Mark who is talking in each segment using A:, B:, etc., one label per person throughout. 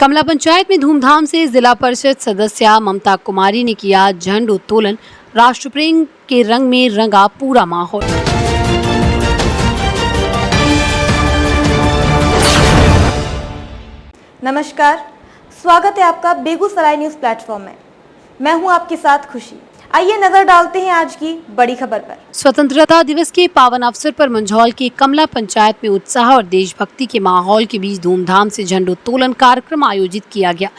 A: कमला पंचायत में धूमधाम से जिला परिषद सदस्य ममता कुमारी ने किया झंडोत्तोलन। राष्ट्रप्रेम के रंग में रंगा पूरा माहौल।
B: नमस्कार, स्वागत है आपका बेगूसराय न्यूज प्लेटफॉर्म में। मैं हूं आपके साथ खुशी। आइए नजर डालते हैं आज की बड़ी खबर पर।
A: स्वतंत्रता दिवस के पावन अवसर पर मंझौल की कमला पंचायत में उत्साह और देशभक्ति के माहौल के बीच धूमधाम से झंडोत्तोलन कार्यक्रम आयोजित किया गया।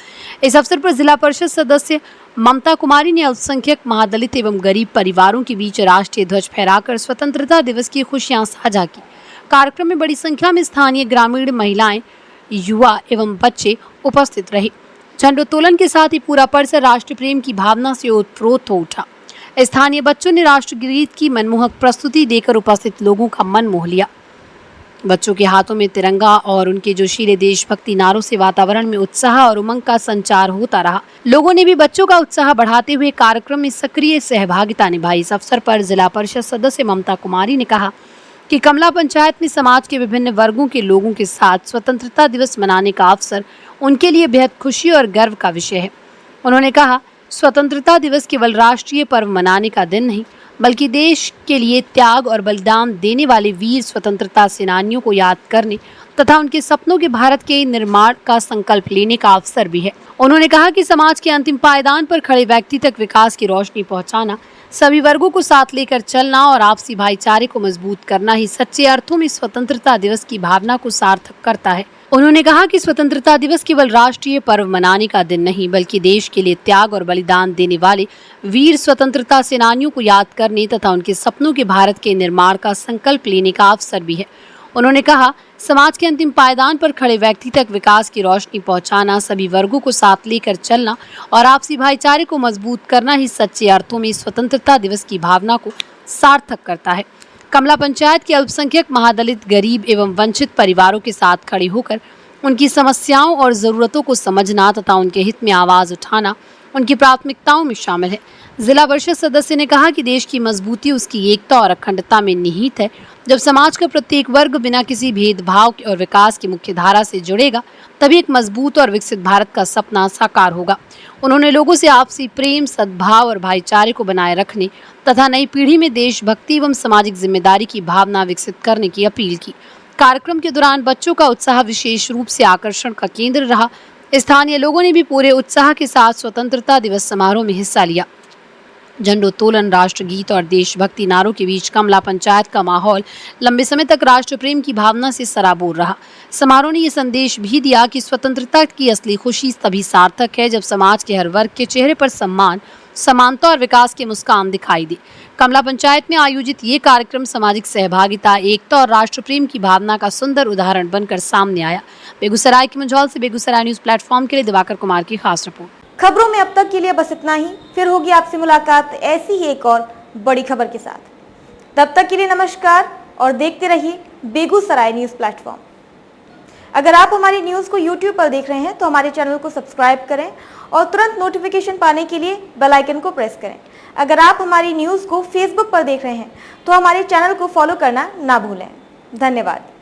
A: इस अवसर पर जिला परिषद सदस्य ममता कुमारी ने अल्पसंख्यक, महादलित एवं गरीब परिवारों के बीच राष्ट्रीय ध्वज फहराकर स्वतंत्रता दिवस की खुशियां साझा की। कार्यक्रम में बड़ी संख्या में स्थानीय ग्रामीण, महिलाएं, युवा एवं बच्चे उपस्थित रहे। झंडोत्तोलन के साथ ही पूरा परिसर राष्ट्र प्रेम की भावना से ओतप्रोत हो उठा। स्थानीय बच्चों ने राष्ट्रगीत की मनमोहक प्रस्तुति देकर उपस्थित लोगों का मन मोह लिया। बच्चों के हाथों में तिरंगा और उनके जोशीले देशभक्ति नारों से वातावरण में उत्साह और उमंग का संचार होता रहा। लोगों ने भी बच्चों का उत्साह बढ़ाते हुए कार्यक्रम में सक्रिय सहभागिता निभाई। इस अवसर पर जिला परिषद सदस्य ममता कुमारी ने कहा कि कमला पंचायत में समाज के विभिन्न वर्गों के लोगों के साथ स्वतंत्रता दिवस मनाने का अवसर उनके लिए बेहद खुशी और गर्व का विषय है। उन्होंने कहा, स्वतंत्रता दिवस केवल राष्ट्रीय पर्व मनाने का दिन नहीं, बल्कि देश के लिए त्याग और बलिदान देने वाले वीर स्वतंत्रता सेनानियों को याद करने तथा उनके सपनों के भारत के निर्माण का संकल्प लेने का अवसर भी है। उन्होंने कहा कि समाज के अंतिम पायदान पर खड़े व्यक्ति तक विकास की रोशनी पहुंचाना, सभी वर्गों को साथ लेकर चलना और आपसी भाईचारे को मजबूत करना ही सच्चे अर्थों में स्वतंत्रता दिवस की भावना को सार्थक करता है। उन्होंने कहा कि स्वतंत्रता दिवस केवल राष्ट्रीय पर्व मनाने का दिन नहीं, बल्कि देश के लिए त्याग और बलिदान देने वाले वीर स्वतंत्रता सेनानियों को याद करने तथा उनके सपनों के भारत के निर्माण का संकल्प लेने का अवसर भी है। उन्होंने कहा, समाज के अंतिम पायदान पर खड़े व्यक्ति तक विकास की रोशनी पहुंचाना, सभी वर्गों को साथ लेकर चलना और आपसी भाईचारे को मजबूत करना ही सच्चे अर्थों में स्वतंत्रता दिवस की भावना को सार्थक करता है। कमला पंचायत के अल्पसंख्यक, महादलित, गरीब एवं वंचित परिवारों के साथ खड़े होकर उनकी समस्याओं और ज़रूरतों को समझना तथा उनके हित में आवाज़ उठाना उनकी प्राथमिकताओं में शामिल है। जिला परिषद सदस्य ने कहा कि देश की मजबूती उसकी एकता और अखंडता में निहित है। जब समाज का प्रत्येक वर्ग बिना किसी भेदभाव और विकास की मुख्य धारा से जुड़ेगा, तभी एक मजबूत और विकसित भारत का सपना साकार होगा। उन्होंने लोगों से आपसी प्रेम, सद्भाव और भाईचारे को बनाए रखने तथा नई पीढ़ी में देशभक्ति एवं सामाजिक जिम्मेदारी की भावना विकसित करने की अपील की। कार्यक्रम के दौरान बच्चों का उत्साह विशेष रूप से आकर्षण का केंद्र रहा। स्थानीय लोगों ने भी पूरे उत्साह के साथ स्वतंत्रता दिवस समारोह में हिस्सा लिया। झंडोत्तोलन, राष्ट्रगीत और देशभक्ति नारों के बीच कमला पंचायत का माहौल लंबे समय तक राष्ट्र प्रेम की भावना से सराबोर रहा। समारोह ने ये संदेश भी दिया कि स्वतंत्रता की असली खुशी तभी सार्थक है जब समाज के हर वर्ग के चेहरे पर सम्मान, समानता और विकास की मुस्कान दिखाई दे। कमला पंचायत में आयोजित ये कार्यक्रम सामाजिक सहभागिता, एकता और राष्ट्र प्रेम की भावना का सुंदर उदाहरण बनकर सामने आया। बेगूसराय के मंझौल से बेगूसराय न्यूज प्लेटफॉर्म के लिए दिवाकर कुमार की खास रिपोर्ट।
B: खबरों में अब तक के लिए बस इतना ही। फिर होगी आपसे मुलाकात ऐसी ही एक और बड़ी खबर के साथ। तब तक के लिए नमस्कार और देखते रहिए बेगूसराय न्यूज प्लेटफॉर्म। अगर आप हमारी न्यूज को YouTube पर देख रहे हैं तो हमारे चैनल को सब्सक्राइब करें और तुरंत नोटिफिकेशन पाने के लिए बेल आइकन को प्रेस करें। अगर आप हमारी न्यूज को Facebook पर देख रहे हैं तो हमारे चैनल को फॉलो करना ना भूलें। धन्यवाद।